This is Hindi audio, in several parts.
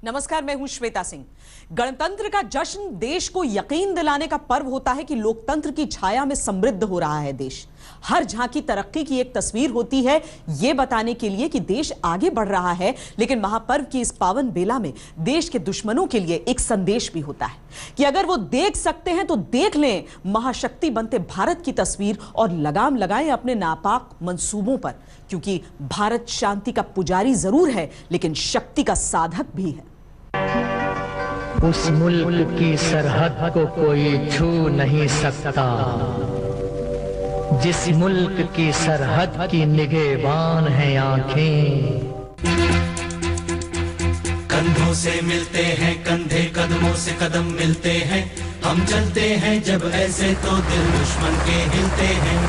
नमस्कार, मैं हूं श्वेता सिंह। गणतंत्र का जश्न देश को यकीन दिलाने का पर्व होता है कि लोकतंत्र की छाया में समृद्ध हो रहा है देश। हर झांकी तरक्की की एक तस्वीर होती है, यह बताने के लिए कि देश आगे बढ़ रहा है। लेकिन महापर्व की इस पावन बेला में देश के दुश्मनों के लिए एक संदेश भी होता है कि अगर वो देख सकते हैं तो देख लें महाशक्ति बनते भारत की तस्वीर और लगाम लगाएं अपने नापाक मंसूबों पर, क्योंकि भारत शांति का पुजारी जरूर है लेकिन शक्ति का साधक भी है। उस मुल्क की सरहद को कोई छू नहीं सकता, जिस मुल्क की सरहद की निगहबान है आंखें। कंधों से मिलते हैं कंधे, कदमों से कदम मिलते हैं, हम चलते हैं जब ऐसे तो दिल दुश्मन के हिलते हैं।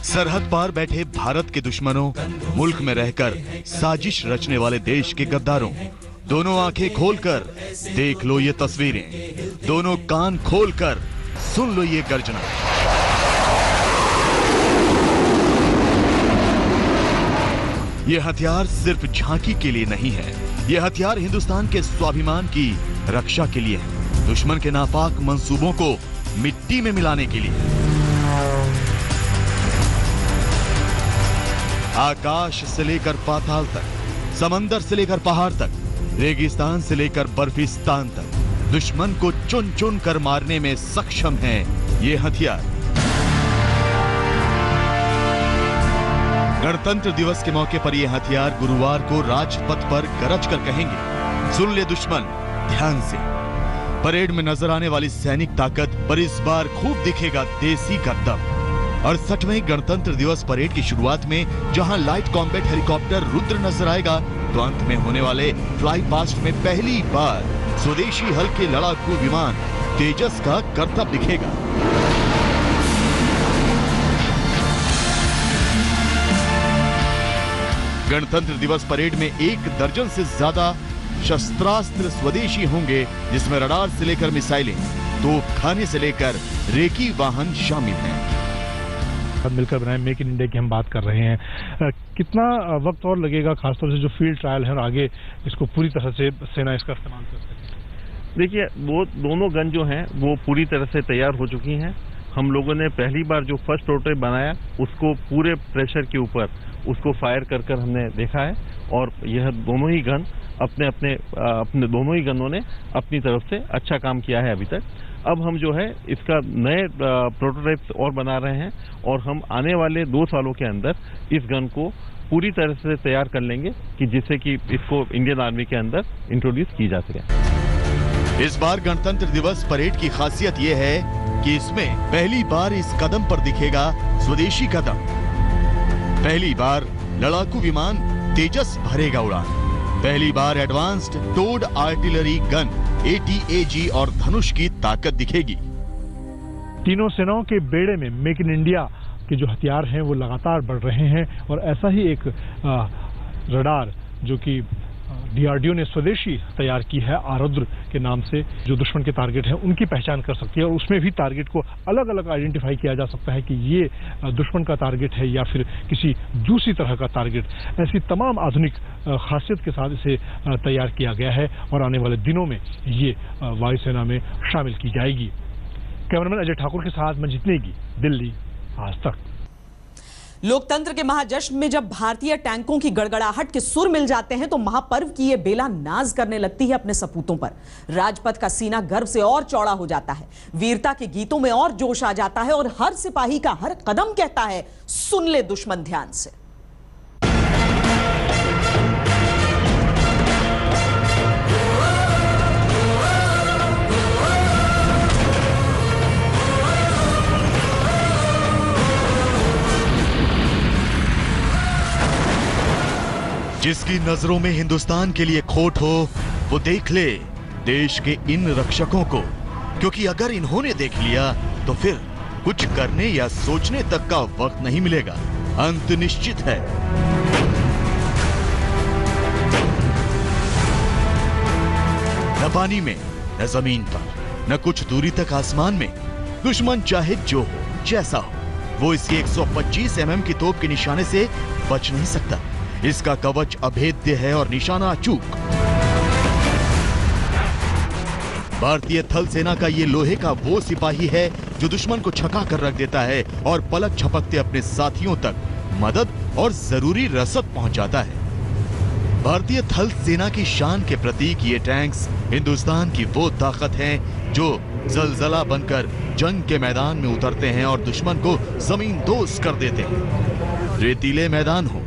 सरहद पार बैठे भारत के दुश्मनों, मुल्क में रहकर साजिश रचने वाले देश के गद्दारों, दोनों आंखें खोलकर देख लो ये तस्वीरें, दोनों कान खोलकर सुन लो ये गर्जना। ये हथियार सिर्फ झांकी के लिए नहीं है, ये हथियार हिंदुस्तान के स्वाभिमान की रक्षा के लिए है, दुश्मन के नापाक मंसूबों को मिट्टी में मिलाने के लिए। आकाश से लेकर पाताल तक, समंदर से लेकर पहाड़ तक, रेगिस्तान से लेकर बर्फिस्तान तक, दुश्मन को चुन चुन कर मारने में सक्षम है ये हथियार। गणतंत्र दिवस के मौके पर ये हथियार गुरुवार को राजपथ पर गरज कर कहेंगे, सुन ले दुश्मन ध्यान से। परेड में नजर आने वाली सैनिक ताकत पर इस बार खूब दिखेगा देसी का दम। 68वें गणतंत्र दिवस परेड की शुरुआत में जहां लाइट कॉम्बैट हेलीकॉप्टर रुद्र नजर आएगा, तो अंत में होने वाले फ्लाई पास्ट में पहली बार स्वदेशी हल्के लड़ाकू विमान तेजस का करतब दिखेगा। गणतंत्र दिवस परेड में 1 दर्जन से ज्यादा शस्त्रास्त्र स्वदेशी होंगे, जिसमें रडार से लेकर मिसाइलें, तोपखाने से लेकर रेकी वाहन शामिल हैं। मिलकर बनाए मेक इन इंडिया की हम बात कर रहे हैं। कितना वक्त और लगेगा, खासतौर से जो फील्ड ट्रायल है और आगे इसको पूरी तरह से सेना इसका इस्तेमाल कर सके? देखिए, वो दोनों गन जो हैं वो पूरी तरह से तैयार हो चुकी हैं। हम लोगों ने पहली बार जो फर्स्ट प्रोटोटाइप बनाया उसको पूरे प्रेशर के ऊपर उसको फायर कर कर हमने देखा है, और यह दोनों ही गन अपने दोनों ही गनों ने अपनी तरफ से अच्छा काम किया है अभी तक। अब हम जो है इसका नए प्रोटोटाइप्स और बना रहे हैं, और हम आने वाले 2 सालों के अंदर इस गन को पूरी तरह से तैयार कर लेंगे कि जिससे कि इसको इंडियन आर्मी के अंदर इंट्रोड्यूस की जा सके। इस बार गणतंत्र दिवस परेड की खासियत यह है कि इसमें पहली बार इस कदम पर दिखेगा स्वदेशी कदम। पहली बार लड़ाकू विमान तेजस भरेगा उड़ान, पहली बार advanced towed artillery gun ATAG और धनुष की ताकत दिखेगी। तीनों सेनाओं के बेड़े में मेक इन इंडिया के जो हथियार हैं वो लगातार बढ़ रहे हैं, और ऐसा ही एक रडार जो कि DRDO ने स्वदेशी तैयार की है आरुद्र के नाम से, जो दुश्मन के टारगेट हैं उनकी पहचान कर सकती है, और उसमें भी टारगेट को अलग अलग आइडेंटिफाई किया जा सकता है कि ये दुश्मन का टारगेट है या फिर किसी दूसरी तरह का टारगेट। ऐसी तमाम आधुनिक खासियत के साथ इसे तैयार किया गया है, और आने वाले दिनों में ये वायुसेना में शामिल की जाएगी। कैमरामैन अजय ठाकुर के साथ मैं जीतनेगी, दिल्ली, आज तक। लोकतंत्र के महाजश्न में जब भारतीय टैंकों की गड़गड़ाहट के सुर मिल जाते हैं तो महापर्व की यह बेला नाज करने लगती है अपने सपूतों पर। राजपथ का सीना गर्व से और चौड़ा हो जाता है, वीरता के गीतों में और जोश आ जाता है, और हर सिपाही का हर कदम कहता है, सुन ले दुश्मन ध्यान से। जिसकी नजरों में हिंदुस्तान के लिए खोट हो, वो देख ले देश के इन रक्षकों को, क्योंकि अगर इन्होंने देख लिया तो फिर कुछ करने या सोचने तक का वक्त नहीं मिलेगा, अंत निश्चित है। न पानी में, न जमीन पर, न कुछ दूरी तक आसमान में, दुश्मन चाहे जो हो, जैसा हो, वो इसकी 125 mm की तोप के निशाने से बच नहीं सकता। इसका कवच अभेद्य है और निशाना अचूक। भारतीय थल सेना का ये लोहे का वो सिपाही है जो दुश्मन को छका कर रख देता है और पलक झपकते अपने साथियों तक मदद और जरूरी रसद पहुंचाता है। भारतीय थल सेना की शान के प्रतीक ये टैंक्स हिंदुस्तान की वो ताकत हैं जो जलजला बनकर जंग के मैदान में उतरते हैं और दुश्मन को जमींदोज कर देते हैं। रेतीले मैदान हो,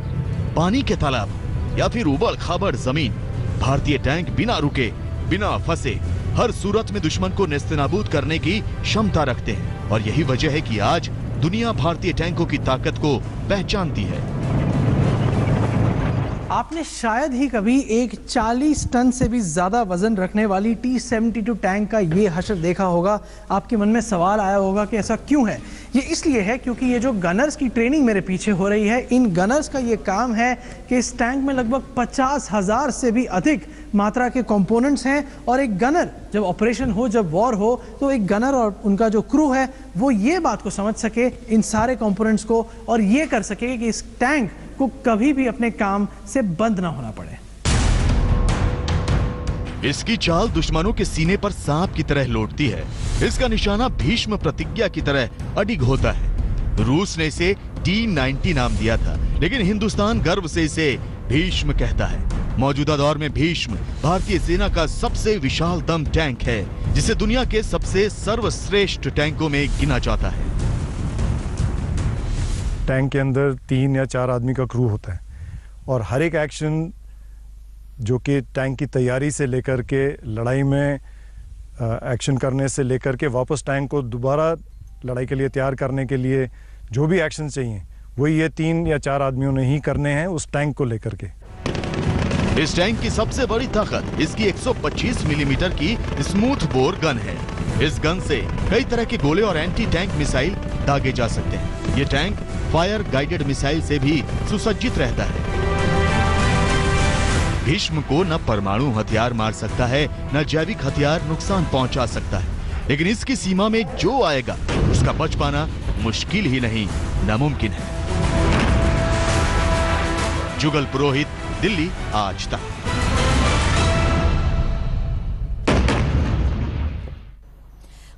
पानी के तालाब या फिर उबड़ खाबड़ जमीन, भारतीय टैंक बिना रुके, बिना फंसे, हर सूरत में दुश्मन को नेस्तनाबूद करने की क्षमता रखते हैं। और यही वजह है कि आज दुनिया भारतीय टैंकों की ताकत को पहचानती है। आपने शायद ही कभी एक 40 टन से भी ज्यादा वजन रखने वाली T-72 टैंक का ये हशर देखा होगा। आपके मन में सवाल आया होगा कि ऐसा क्यों है। ये इसलिए है क्योंकि ये जो गनर्स की ट्रेनिंग मेरे पीछे हो रही है, इन गनर्स का ये काम है कि इस टैंक में लगभग 50,000 से भी अधिक मात्रा के कंपोनेंट्स हैं। और एक गनर जब ऑपरेशन हो, जब वॉर हो, तो एक गनर और उनका जो क्रू है वो ये बात को समझ सके इन सारे कंपोनेंट्स को, और ये कर सके कि इस टैंक को कभी भी अपने काम से बंद ना होना पड़े। इसकी चाल दुश्मनों के सीने पर सांप की तरह लौटती है। इसका निशाना भीष्म प्रतिज्ञा की तरह अडिग होता है। रूस ने इसे T-90 नाम दिया था, लेकिन हिंदुस्तान गर्व से इसे भीष्म कहता है। मौजूदा दौर में भीष्म भारतीय सेना का सबसे विशाल दम टैंक है, जिसे दुनिया के सबसे सर्वश्रेष्ठ टैंकों में गिना जाता है। टैंक के अंदर 3 या 4 आदमी का क्रू होता है और हर एक एक्शन जो कि टैंक की तैयारी से लेकर के लड़ाई में एक्शन करने से लेकर के वापस टैंक को दोबारा लड़ाई के लिए तैयार करने के लिए जो भी एक्शन चाहिए वही ये 3 या 4 आदमियों ने ही करने हैं उस टैंक को लेकर के। इस टैंक की सबसे बड़ी ताकत इसकी 125 मिलीमीटर की स्मूथ बोर गन है। इस गन से कई तरह के गोले और एंटी टैंक मिसाइल दागे जा सकते हैं। ये टैंक फायर गाइडेड मिसाइल से भी सुसज्जित रहता है। भीष्म को न परमाणु हथियार मार सकता है, न जैविक हथियार नुकसान पहुंचा सकता है, लेकिन इसकी सीमा में जो आएगा उसका बच पाना मुश्किल ही नहीं, नामुमकिन है। जुगल पुरोहित, दिल्ली, आज तक।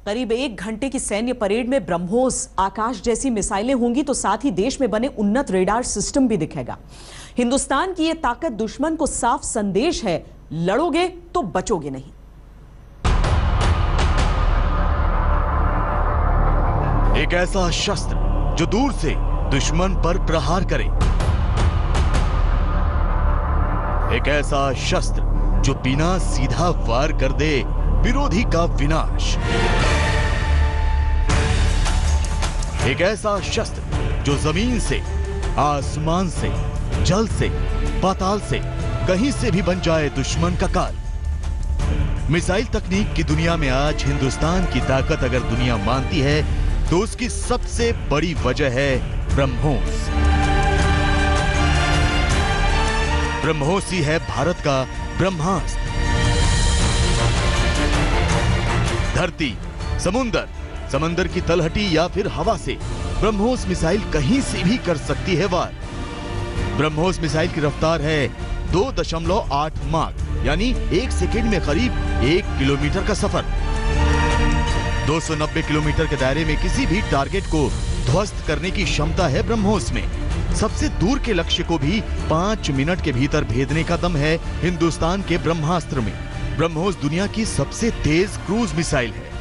करीब 1 घंटे की सैन्य परेड में ब्रह्मोस, आकाश जैसी मिसाइलें होंगी, तो साथ ही देश में बने उन्नत रेडार सिस्टम भी दिखेगा। हिंदुस्तान की यह ताकत दुश्मन को साफ संदेश है, लड़ोगे तो बचोगे नहीं। एक ऐसा शस्त्र जो दूर से दुश्मन पर प्रहार करे, एक ऐसा शस्त्र जो बिना सीधा वार कर दे विरोधी का विनाश, एक ऐसा शस्त्र जो जमीन से, आसमान से, जल से, पाताल से, कहीं से भी बन जाए दुश्मन का काल। मिसाइल तकनीक की दुनिया में आज हिंदुस्तान की ताकत अगर दुनिया मानती है तो उसकी सबसे बड़ी वजह है ब्रह्मोस। ब्रह्मोस ही है भारत का ब्रह्मास्त्र। धरती, समुंदर, समंदर की तलहटी या फिर हवा से ब्रह्मोस मिसाइल कहीं से भी कर सकती है वार। ब्रह्मोस मिसाइल की रफ्तार है 2.8 माक, यानी 1 सेकंड में करीब 1 किलोमीटर का सफर। 290 किलोमीटर के दायरे में किसी भी टारगेट को ध्वस्त करने की क्षमता है ब्रह्मोस में। सबसे दूर के लक्ष्य को भी 5 मिनट के भीतर भेदने का दम है हिंदुस्तान के ब्रह्मास्त्र में। ब्रह्मोस दुनिया की सबसे तेज क्रूज मिसाइल है।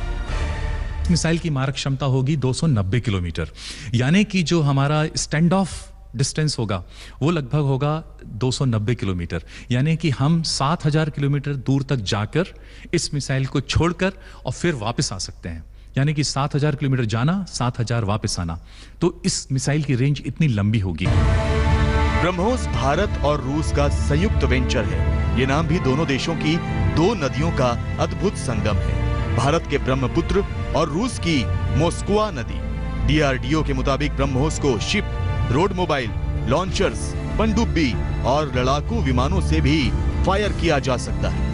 मिसाइल की मारक क्षमता होगी 290 किलोमीटर, यानी कि जो हमारा स्टैंड ऑफ डिस्टेंस होगा वो लगभग होगा 290 किलोमीटर, यानी कि हम 7000 किलोमीटर दूर तक जाकर इस मिसाइल को छोड़कर और फिर वापस आ सकते हैं। यानी कि 7000 किलोमीटर जाना, 7000 वापस आना, तो इस मिसाइल की रेंज इतनी लंबी होगी। ब्रह्मोस भारत और रूस का संयुक्त वेंचर है। ये नाम भी दोनों देशों की 2 नदियों का अद्भुत संगम है, भारत के ब्रह्मपुत्र और रूस की मोस्कवा नदी। DRDO के मुताबिक ब्रह्मोस को शिप, रोड मोबाइल, लॉन्चर्स, पनडुब्बी और लड़ाकू विमानों से भी फायर किया जा सकता है।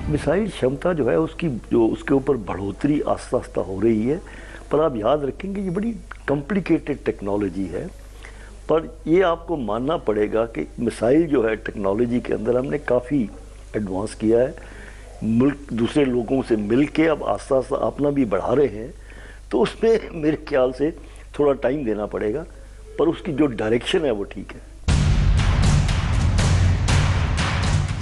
मिसाइल क्षमता जो है उसकी उसके ऊपर बढ़ोतरी आस्ता आस्ता हो रही है, पर आप याद रखेंगे ये बड़ी कॉम्प्लिकेटेड टेक्नोलॉजी है पर ये आपको मानना पड़ेगा कि मिसाइल जो है टेक्नोलॉजी के अंदर हमने काफ़ी एडवांस किया है। मुल्क दूसरे लोगों से मिल के अब आस्ता आस्ता अपना भी बढ़ा रहे हैं, तो उसमें मेरे ख्याल से थोड़ा टाइम देना पड़ेगा, पर उसकी जो डायरेक्शन है वो ठीक है।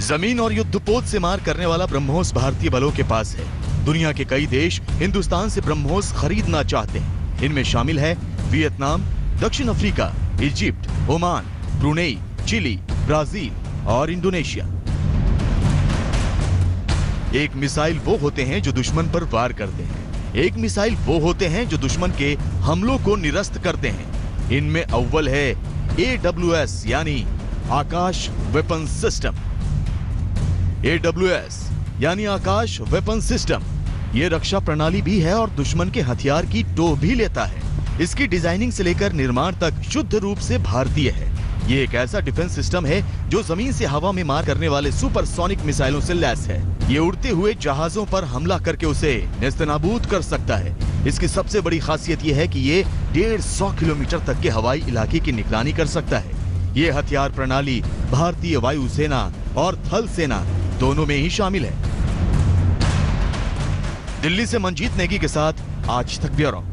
जमीन और युद्धपोत से मार करने वाला ब्रह्मोस भारतीय बलों के पास है। दुनिया के कई देश हिंदुस्तान से ब्रह्मोस खरीदना चाहते हैं। इनमें शामिल है वियतनाम, दक्षिण Africa, Egypt, Oman, Brunei, Chile, Brazil और इंडोनेशिया। एक मिसाइल वो होते हैं जो दुश्मन पर वार करते हैं, एक मिसाइल वो होते हैं जो दुश्मन के हमलों को निरस्त करते हैं। इनमें अव्वल है AWS यानी आकाश वेपन सिस्टम। AWS यानी आकाश वेपन सिस्टम ये रक्षा प्रणाली भी है और दुश्मन के हथियार की टोह भी लेता है। इसकी डिजाइनिंग से लेकर निर्माण तक शुद्ध रूप से भारतीय है। ये एक ऐसा डिफेंस सिस्टम है जो जमीन से हवा में मार करने वाले सुपरसोनिक मिसाइलों से लैस है। ये उड़ते हुए जहाजों पर हमला करके उसे नेस्तनाबूद कर सकता है। इसकी सबसे बड़ी खासियत ये है कि ये 150 किलोमीटर तक के हवाई इलाके की निगरानी कर सकता है। ये हथियार प्रणाली भारतीय वायुसेना और थल सेना दोनों में ही शामिल है। दिल्ली से मंजीत नेगी के साथ आज तक ब्यूरो।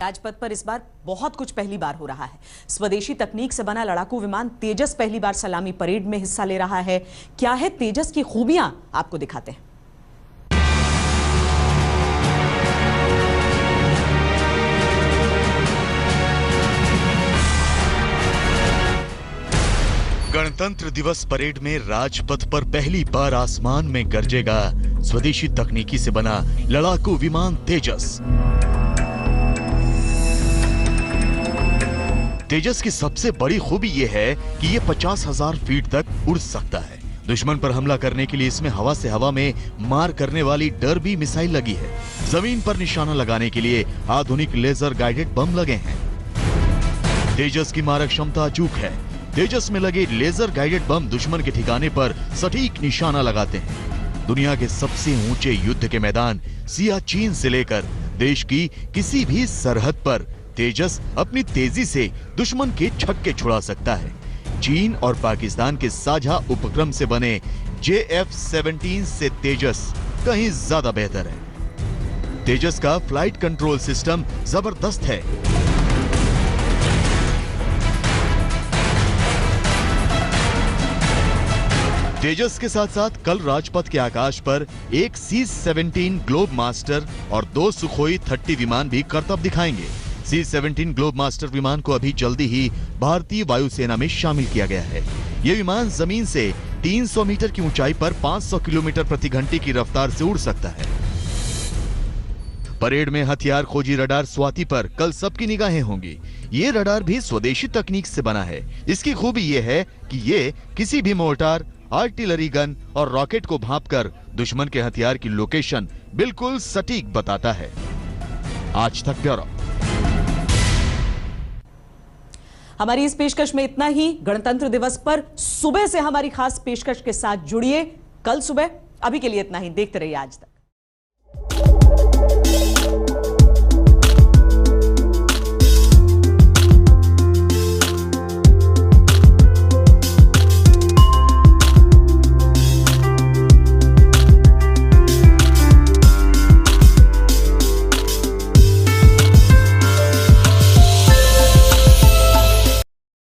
राजपथ पर इस बार बहुत कुछ पहली बार हो रहा है। स्वदेशी तकनीक से बना लड़ाकू विमान तेजस पहली बार सलामी परेड में हिस्सा ले रहा है। क्या है तेजस की खूबियां, आपको दिखाते हैं। गणतंत्र दिवस परेड में राजपथ पर पहली बार आसमान में गरजेगा स्वदेशी तकनीकी से बना लड़ाकू विमान तेजस। तेजस की सबसे बड़ी खूबी यह है कि यह 50,000 फीट तक उड़ सकता है। दुश्मन पर हमला करने के लिए इसमें हवा से हवा में मार करने वाली डर्बी मिसाइल लगी है। जमीन पर निशाना लगाने के लिए आधुनिक लेजर गाइडेड बम लगे हैं। तेजस की मारक क्षमता अचूक है। तेजस में लगे लेजर गाइडेड बम दुश्मन के ठिकाने पर सटीक निशाना लगाते हैं। दुनिया के सबसे ऊंचे युद्ध के मैदान सियाचिन से लेकर देश की किसी भी सरहद पर तेजस अपनी तेजी से दुश्मन के छक्के छुड़ा सकता है। चीन और पाकिस्तान के साझा उपक्रम से बने JF-17 से तेजस कहीं ज्यादा बेहतर है। तेजस का फ्लाइट कंट्रोल सिस्टम जबरदस्त है। तेजस के साथ साथ कल राजपथ के आकाश पर एक C-17 ग्लोब मास्टर और 2 सुखोई 30 विमान भी करतब दिखाएंगे। C-17 ग्लोब मास्टर विमान को अभी जल्दी ही भारतीय वायुसेना में शामिल किया गया है। यह विमान जमीन से 300 मीटर की ऊंचाई पर 500 किलोमीटर प्रति घंटे की रफ्तार से उड़ सकता है। परेड में हथियार खोजी रडार स्वाति पर कल सबकी निगाहें होंगी। ये रडार भी स्वदेशी तकनीक से बना है। इसकी खूबी ये है कि ये किसी भी मोर्टार, आर्टिलरी गन और रॉकेट को भांपकर दुश्मन के हथियार की लोकेशन बिल्कुल सटीक बताता है। आज तक ब्यूरो। हमारी इस पेशकश में इतना ही। गणतंत्र दिवस पर सुबह से हमारी खास पेशकश के साथ जुड़िए कल सुबह। अभी के लिए इतना ही। देखते रहिए आज तक।